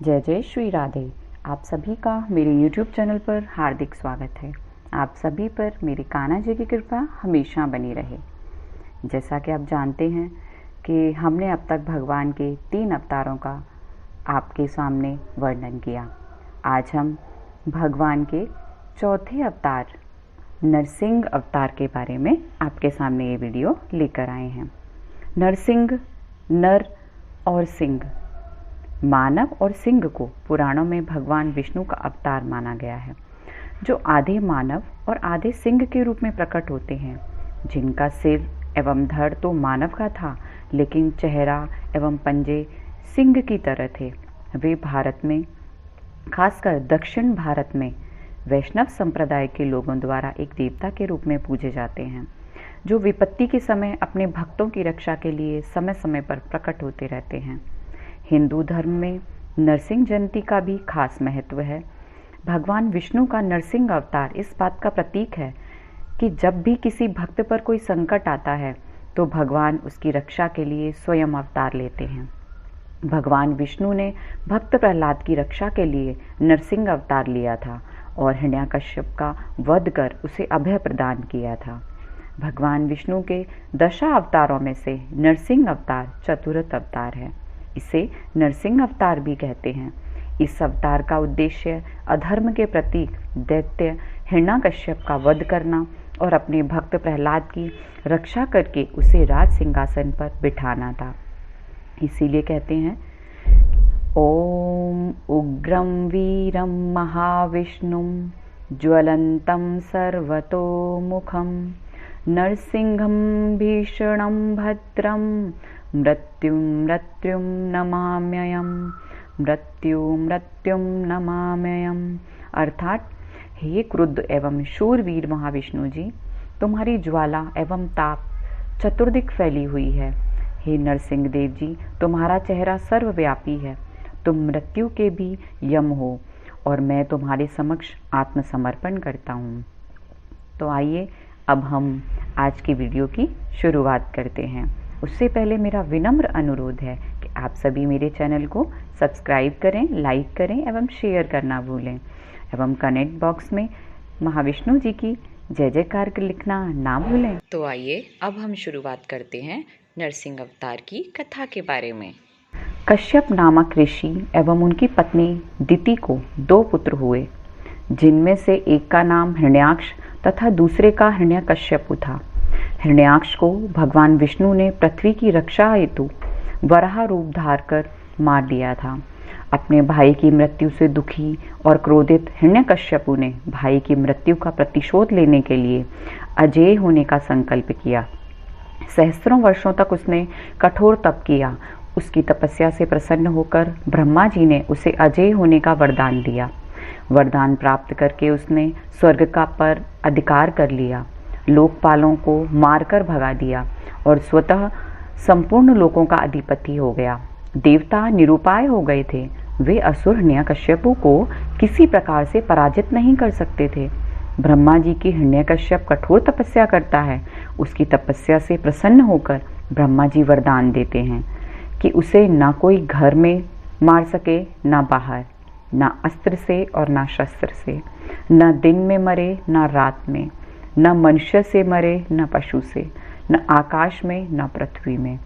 जय जय श्री राधे। आप सभी का मेरे YouTube चैनल पर हार्दिक स्वागत है। आप सभी पर मेरी कान्हा जी की कृपा हमेशा बनी रहे। जैसा कि आप जानते हैं कि हमने अब तक भगवान के 3 अवतारों का आपके सामने वर्णन किया। आज हम भगवान के चौथे अवतार नरसिंह अवतार के बारे में आपके सामने ये वीडियो लेकर आए हैं। नरसिंह, नर और सिंह, मानव और सिंह को पुराणों में भगवान विष्णु का अवतार माना गया है, जो आधे मानव और आधे सिंह के रूप में प्रकट होते हैं। जिनका सिर एवं धड़ तो मानव का था, लेकिन चेहरा एवं पंजे सिंह की तरह थे। वे भारत में, खासकर दक्षिण भारत में, वैष्णव संप्रदाय के लोगों द्वारा एक देवता के रूप में पूजे जाते हैं, जो विपत्ति के समय अपने भक्तों की रक्षा के लिए समय समय पर प्रकट होते रहते हैं। हिंदू धर्म में नरसिंह जयंती का भी खास महत्व है। भगवान विष्णु का नरसिंह अवतार इस बात का प्रतीक है कि जब भी किसी भक्त पर कोई संकट आता है तो भगवान उसकी रक्षा के लिए स्वयं अवतार लेते हैं। भगवान विष्णु ने भक्त प्रहलाद की रक्षा के लिए नरसिंह अवतार लिया था और हिरण्याकश्यप का वध कर उसे अभय प्रदान किया था। भगवान विष्णु के 10 अवतारों में से नरसिंह अवतार चतुर्थ अवतार है। इसे नरसिंह अवतार भी कहते हैं। इस अवतार का उद्देश्य अधर्म के प्रतीक दैत्य हिरण्याकश्यप का वध करना और अपने भक्त प्रहलाद की रक्षा करके उसे राज सिंहासन पर बिठाना था। इसीलिए कहते हैं, ओम उग्रम वीरम महाविष्णुम ज्वलंतम सर्वतोमुखम नरसिंहम भीषणम भद्रम मृत्युम नमाम्ययम् मृत्युम नमाम्ययम्। अर्थात, हे क्रुद्ध एवं शूरवीर महाविष्णु जी, तुम्हारी ज्वाला एवं ताप चतुर्दिक फैली हुई है। हे नरसिंह देव जी, तुम्हारा चेहरा सर्वव्यापी है। तुम मृत्यु के भी यम हो और मैं तुम्हारे समक्ष आत्मसमर्पण करता हूँ। तो आइए अब हम आज की वीडियो की शुरुआत करते हैं। उससे पहले मेरा विनम्र अनुरोध है कि आप सभी मेरे चैनल को सब्सक्राइब करें, लाइक करें एवं शेयर करना भूलें एवं कमेंट बॉक्स में महाविष्णु जी की जय जयकार लिखना ना भूलें। तो आइए अब हम शुरुआत करते हैं नरसिंह अवतार की कथा के बारे में। कश्यप नामक ऋषि एवं उनकी पत्नी दिति को 2 पुत्र हुए, जिनमें से एक का नाम हिरण्याक्ष तथा दूसरे का हिरण्यकश्यपु था। हिरण्याक्ष को भगवान विष्णु ने पृथ्वी की रक्षा हेतु वराह रूप धार कर मार दिया था। अपने भाई की मृत्यु से दुखी और क्रोधित हिरण्यकश्यपु ने भाई की मृत्यु का प्रतिशोध लेने के लिए अजेय होने का संकल्प किया। सहस्त्रों वर्षों तक उसने कठोर तप किया। उसकी तपस्या से प्रसन्न होकर ब्रह्मा जी ने उसे अजेय होने का वरदान दिया। वरदान प्राप्त करके उसने स्वर्ग का पर अधिकार कर लिया, लोकपालों को मारकर भगा दिया और स्वतः संपूर्ण लोकों का अधिपति हो गया। देवता निरुपाय हो गए थे। वे असुर हिरण्यकश्यपु को किसी प्रकार से पराजित नहीं कर सकते थे। ब्रह्मा जी की हिरण्यकश्यप कठोर तपस्या करता है। उसकी तपस्या से प्रसन्न होकर ब्रह्मा जी वरदान देते हैं कि उसे ना कोई घर में मार सके, ना बाहर, ना अस्त्र से और ना शस्त्र से, ना दिन में मरे ना रात में, न मनुष्य से मरे न पशु से, न आकाश में न पृथ्वी में।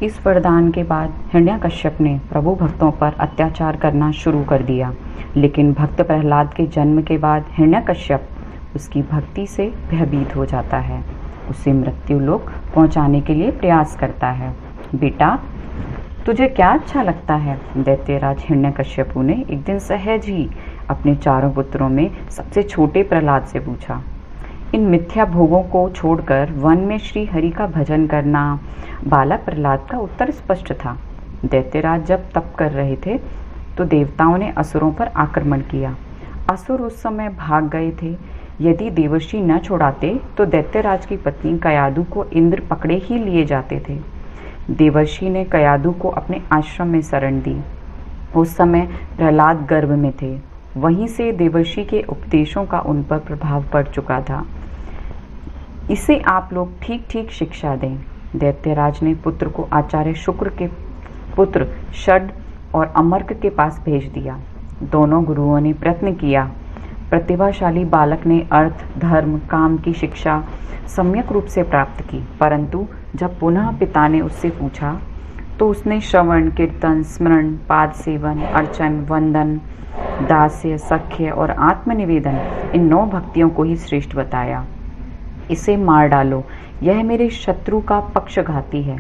इस वरदान के बाद हिरण्याकश्यप ने प्रभु भक्तों पर अत्याचार करना शुरू कर दिया। लेकिन भक्त प्रहलाद के जन्म के बाद हिरण्याकश्यप उसकी भक्ति से भयभीत हो जाता है। उसे मृत्यु लोक पहुंचाने के लिए प्रयास करता है। बेटा, तुझे क्या अच्छा लगता है? दैत्यराज हिरण्याकश्यपु ने एक दिन सहज ही अपने 4 पुत्रों में सबसे छोटे प्रहलाद से पूछा। इन मिथ्या भोगों को छोड़कर वन में श्री हरि का भजन करना। बालक प्रहलाद का उत्तर स्पष्ट था। दैत्यराज जब तप कर रहे थे तो देवताओं ने असुरों पर आक्रमण किया। असुर उस समय भाग गए थे। यदि देवर्षि न छुड़ाते तो दैत्यराज की पत्नी कयादु को इंद्र पकड़े ही लिए जाते थे। देवर्षि ने कयादु को अपने आश्रम में शरण दी। उस समय प्रहलाद गर्भ में थे। वहीं से देवर्षि के उपदेशों का उन पर प्रभाव पड़ चुका था। इसे आप लोग ठीक ठीक शिक्षा दें। दैत्यराज ने पुत्र को आचार्य शुक्र के पुत्र षड और अमर्क के पास भेज दिया। दोनों गुरुओं ने प्रयत्न किया। प्रतिभाशाली बालक ने अर्थ, धर्म, काम की शिक्षा सम्यक रूप से प्राप्त की, परंतु जब पुनः पिता ने उससे पूछा तो उसने श्रवण, कीर्तन, स्मरण, पाद सेवन, अर्चन, वंदन, दास्य, सख्य और आत्मनिवेदन इन 9 भक्तियों को ही श्रेष्ठ बताया। इसे मार डालो, यह मेरे शत्रु का पक्षघाती है।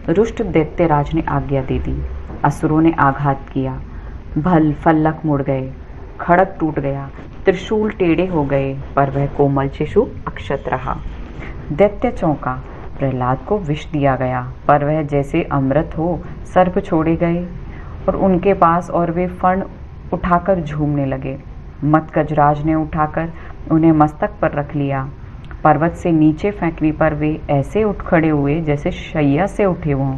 रुष्ट दैत्यराज ने आज्ञा दे दी। असुरों ने आघात किया। भल फल्लक मुड़ गए, खड़ग टूट गया, त्रिशूल टेढ़े हो गए, पर वह कोमल शिशु अक्षत रहा। दैत्य चौंका। प्रहलाद को विष दिया गया, पर वह जैसे अमृत हो सर्प छोड़े गए और उनके पास, और वे फण उठाकर झूमने लगे। मत गजराज ने उठाकर उन्हें मस्तक पर रख लिया। पर्वत से नीचे फेंकने पर वे ऐसे उठ खड़े हुए जैसे शैया से उठे हों।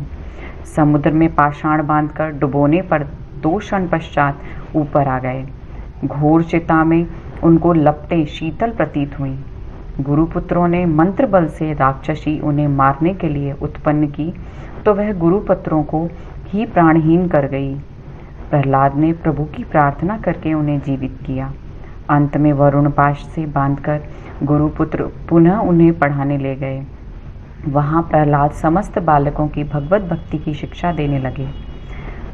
समुद्र में पाषाण बांधकर डुबोने पर 2 क्षण पश्चात ऊपर आ गए। घोर चिता में उनको लपटें शीतल प्रतीत हुई। गुरुपुत्रों ने मंत्र बल से राक्षसी उन्हें मारने के लिए उत्पन्न की, तो वह गुरुपुत्रों को ही प्राणहीन कर गई। प्रहलाद ने प्रभु की प्रार्थना करके उन्हें जीवित किया। अंत में वरुण पाश से बांधकर गुरुपुत्र पुनः उन्हें पढ़ाने ले गए। वहां प्रहलाद समस्त बालकों की भगवत भक्ति की शिक्षा देने लगे।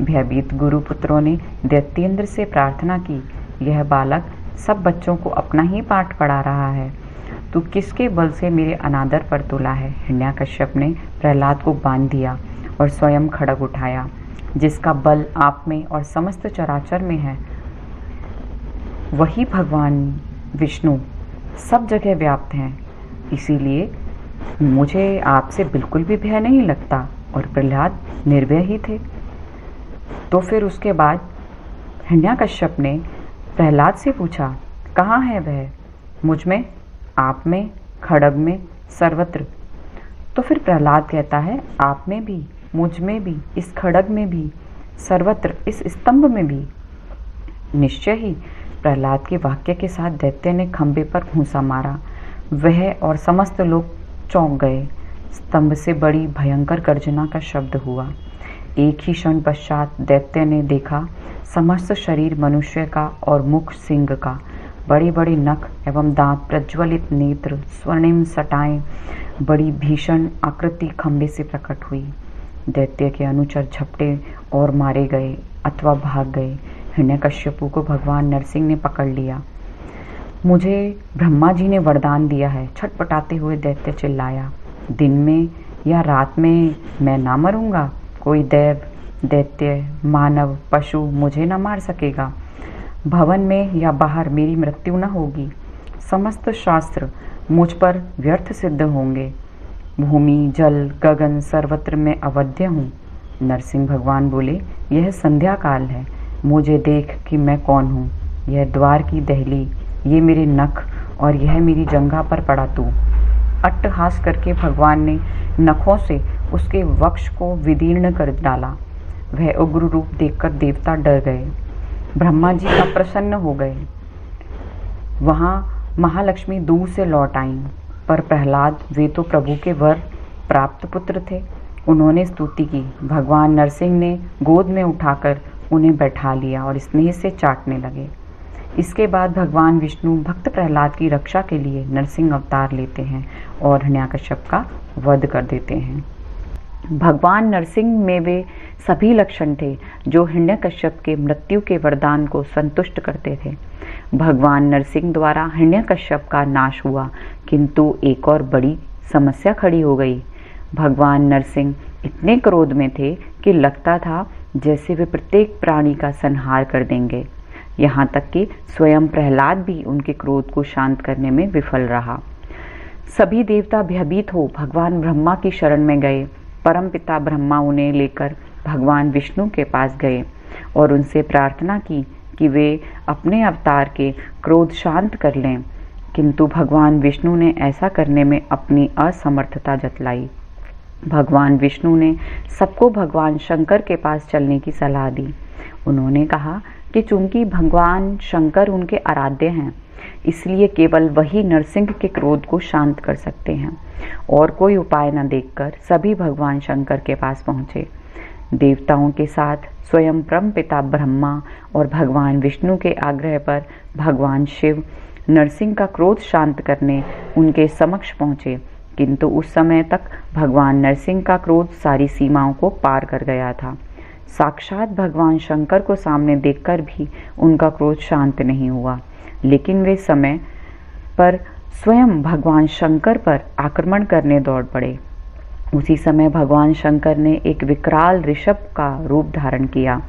भयभीत गुरुपुत्रों ने दैत्येंद्र से प्रार्थना की, यह बालक सब बच्चों को अपना ही पाठ पढ़ा रहा है, तू किसके बल से मेरे अनादर पर तुला है। हिरण्याकश्यप ने प्रहलाद को बांध दिया और स्वयं खड़ग उठाया। जिसका बल आप में और समस्त चराचर में है, वही भगवान विष्णु सब जगह व्याप्त हैं, इसीलिए मुझे आपसे बिल्कुल भी भय नहीं लगता। और प्रहलाद निर्भय ही थे। तो फिर उसके बाद हिरण्याकश्यप ने प्रहलाद से पूछा, कहाँ है वह? मुझ में, आप में, खड़ग में, सर्वत्र। तो फिर प्रहलाद कहता है, आप में भी, मुझ में भी, इस खड़ग में भी, सर्वत्र, इस स्तंभ में भी। निश्चय ही प्रहलाद के वाक्य के साथ दैत्य ने खंबे पर घूंसा मारा। वह और समस्त लोग चौंक गए। स्तंभ से बड़ी भयंकर गर्जना का शब्द हुआ। एक ही क्षण पश्चात दैत्य ने देखा समस्त शरीर मनुष्य का और मुख सिंह का, बड़े बड़े नख एवं दांत, प्रज्वलित नेत्र, स्वर्णिम सटाएं, बड़ी भीषण आकृति खंबे से प्रकट हुई। दैत्य के अनुचर झपटे और मारे गए अथवा भाग गए। हिरण्यकश्यपु को भगवान नरसिंह ने पकड़ लिया। मुझे ब्रह्मा जी ने वरदान दिया है, छटपटाते हुए दैत्य चिल्लाया। दिन में या रात में मैं ना मरूंगा। कोई देव, दैत्य, मानव, पशु मुझे न मार सकेगा। भवन में या बाहर मेरी मृत्यु न होगी। समस्त शास्त्र मुझ पर व्यर्थ सिद्ध होंगे। भूमि, जल, गगन सर्वत्र में अवध्य हूँ। नरसिंह भगवान बोले, यह संध्या काल है, मुझे देख कि मैं कौन हूँ। यह द्वार की दहली, ये मेरे नख और यह मेरी जंघा पर पड़ा तू। अट्टहास करके भगवान ने नखों से उसके वक्ष को विदीर्ण कर डाला। वह उग्र रूप देखकर देवता डर गए, ब्रह्मा जी का प्रसन्न हो गए। वहां महालक्ष्मी दूर से लौट आईं, पर प्रहलाद, वे तो प्रभु के वर प्राप्त पुत्र थे, उन्होंने स्तुति की। भगवान नरसिंह ने गोद में उठाकर उन्हें बैठा लिया और स्नेह से चाटने लगे। इसके बाद भगवान विष्णु भक्त प्रहलाद की रक्षा के लिए नरसिंह अवतार लेते हैं और हिरण्याकश्यप का वध कर देते हैं। भगवान नरसिंह में वे सभी लक्षण थे जो हिरण्याकश्यप के मृत्यु के वरदान को संतुष्ट करते थे। भगवान नरसिंह द्वारा हिरण्याकश्यप का नाश हुआ, किंतु एक और बड़ी समस्या खड़ी हो गई। भगवान नरसिंह इतने क्रोध में थे कि लगता था जैसे वे प्रत्येक प्राणी का संहार कर देंगे। यहाँ तक कि स्वयं प्रहलाद भी उनके क्रोध को शांत करने में विफल रहा। सभी देवता भयभीत हो भगवान ब्रह्मा की शरण में गए। परमपिता ब्रह्मा उन्हें लेकर भगवान विष्णु के पास गए और उनसे प्रार्थना की कि वे अपने अवतार के क्रोध शांत कर लें, किंतु भगवान विष्णु ने ऐसा करने में अपनी असमर्थता जतलाई। भगवान विष्णु ने सबको भगवान शंकर के पास चलने की सलाह दी। उन्होंने कहा कि चूंकि भगवान शंकर उनके आराध्य हैं, इसलिए केवल वही नरसिंह के क्रोध को शांत कर सकते हैं। और कोई उपाय न देखकर सभी भगवान शंकर के पास पहुंचे। देवताओं के साथ स्वयं परमपिता ब्रह्मा और भगवान विष्णु के आग्रह पर भगवान शिव नरसिंह का क्रोध शांत करने उनके समक्ष पहुंचे, किंतु उस समय तक भगवान नरसिंह का क्रोध सारी सीमाओं को पार कर गया था। साक्षात भगवान शंकर को सामने देखकर भी उनका क्रोध शांत नहीं हुआ, लेकिन वे समय पर स्वयं भगवान शंकर पर आक्रमण करने दौड़ पड़े। उसी समय भगवान शंकर ने एक विकराल ऋषभ का रूप धारण किया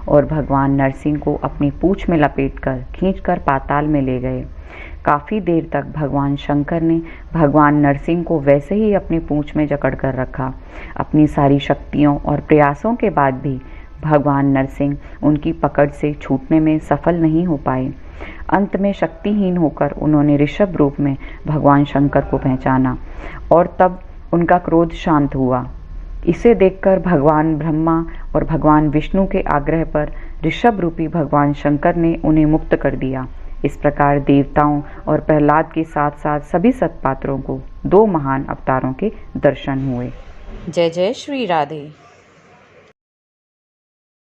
और भगवान नरसिंह को अपनी पूंछ में लपेटकर खींचकर पाताल में ले गए। काफी देर तक भगवान शंकर ने भगवान नरसिंह को वैसे ही अपनी पूंछ में जकड़ कर रखा। अपनी सारी शक्तियों और प्रयासों के बाद भी भगवान नरसिंह उनकी पकड़ से छूटने में सफल नहीं हो पाए। अंत में शक्तिहीन होकर उन्होंने ऋषभ रूप में भगवान शंकर को पहचाना और तब उनका क्रोध शांत हुआ। इसे देखकर भगवान ब्रह्मा और भगवान विष्णु के आग्रह पर ऋषभ रूपी भगवान शंकर ने उन्हें मुक्त कर दिया। इस प्रकार देवताओं और प्रहलाद के साथ साथ सभी सत्पात्रों को 2 महान अवतारों के दर्शन हुए। जय जय श्री राधे।